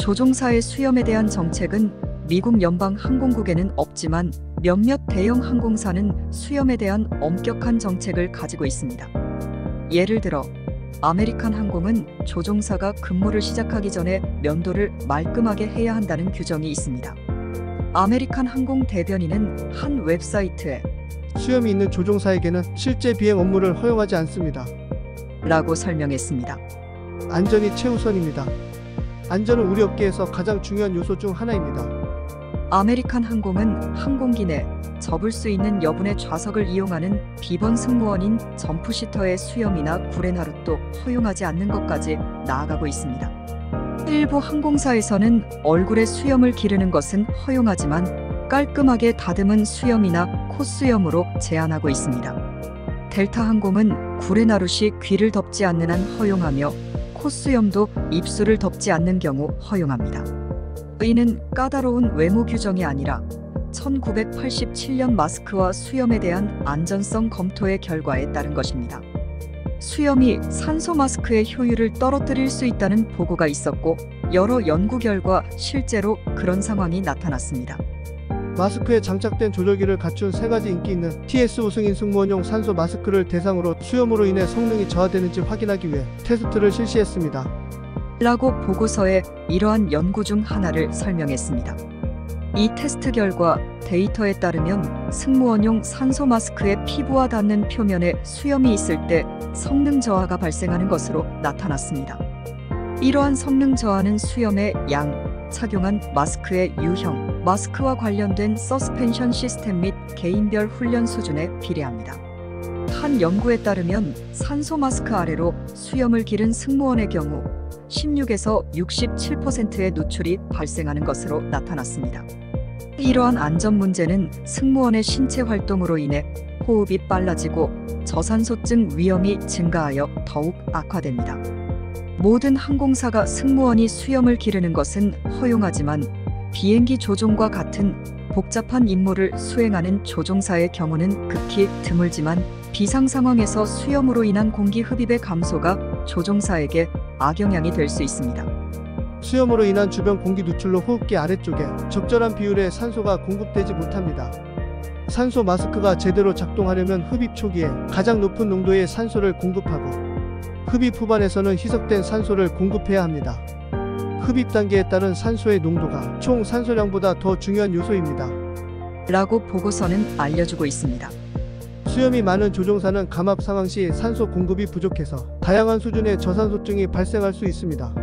조종사의 수염에 대한 정책은 미국 연방 항공국에는 없지만 몇몇 대형 항공사는 수염에 대한 엄격한 정책을 가지고 있습니다. 예를 들어 아메리칸 항공은 조종사가 근무를 시작하기 전에 면도를 말끔하게 해야 한다는 규정이 있습니다. 아메리칸 항공 대변인은 한 웹사이트에 수염이 있는 조종사에게는 실제 비행 업무를 허용하지 않습니다. 라고 설명했습니다. 안전이 최우선입니다. 안전은 우리 업계에서 가장 중요한 요소 중 하나입니다. 아메리칸 항공은 항공기 내 접을 수 있는 여분의 좌석을 이용하는 비번 승무원인 점프시터의 수염이나 구레나룻도 허용하지 않는 것까지 나아가고 있습니다. 일부 항공사에서는 얼굴에 수염을 기르는 것은 허용하지만 깔끔하게 다듬은 수염이나 콧수염으로 제한하고 있습니다. 델타 항공은 구레나룻이 귀를 덮지 않는 한 허용하며 콧수염도 입술을 덮지 않는 경우 허용합니다. 이는 까다로운 외모 규정이 아니라 1987년 마스크와 수염에 대한 안전성 검토의 결과에 따른 것입니다. 수염이 산소 마스크의 효율을 떨어뜨릴 수 있다는 보고가 있었고 여러 연구 결과 실제로 그런 상황이 나타났습니다. 마스크에 장착된 조절기를 갖춘 3가지 인기 있는 TS 우승인 승무원용 산소 마스크를 대상으로 수염으로 인해 성능이 저하되는지 확인하기 위해 테스트를 실시했습니다. 라고 보고서에 이러한 연구 중 하나를 설명했습니다. 이 테스트 결과 데이터에 따르면 승무원용 산소 마스크의 피부와 닿는 표면에 수염이 있을 때 성능 저하가 발생하는 것으로 나타났습니다. 이러한 성능 저하는 수염의 양, 착용한 마스크의 유형, 마스크와 관련된 서스펜션 시스템 및 개인별 훈련 수준에 비례합니다. 한 연구에 따르면 산소 마스크 아래로 수염을 기른 승무원의 경우 16에서 67%의 누출이 발생하는 것으로 나타났습니다. 이러한 안전 문제는 승무원의 신체 활동으로 인해 호흡이 빨라지고 저산소증 위험이 증가하여 더욱 악화됩니다. 모든 항공사가 승무원이 수염을 기르는 것은 허용하지만 비행기 조종과 같은 복잡한 임무를 수행하는 조종사의 경우는 극히 드물지만 비상 상황에서 수염으로 인한 공기 흡입의 감소가 조종사에게 악영향이 될 수 있습니다. 수염으로 인한 주변 공기 누출로 호흡기 아래쪽에 적절한 비율의 산소가 공급되지 못합니다. 산소 마스크가 제대로 작동하려면 흡입 초기에 가장 높은 농도의 산소를 공급하고 흡입 후반에서는 희석된 산소를 공급해야 합니다. 흡입 단계에 따른 산소의 농도가 총 산소량보다 더 중요한 요소입니다. 라고 보고서는 알려주고 있습니다. 수염이 많은 조종사는 감압 상황 시 산소 공급이 부족해서 다양한 수준의 저산소증이 발생할 수 있습니다.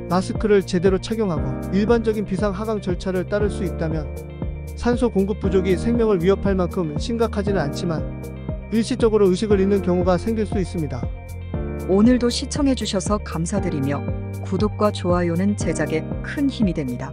마스크를 제대로 착용하고 일반적인 비상 하강 절차를 따를 수 있다면 산소 공급 부족이 생명을 위협할 만큼 심각하지는 않지만 일시적으로 의식을 잃는 경우가 생길 수 있습니다. 오늘도 시청해주셔서 감사드리며 구독과 좋아요는 제작에 큰 힘이 됩니다.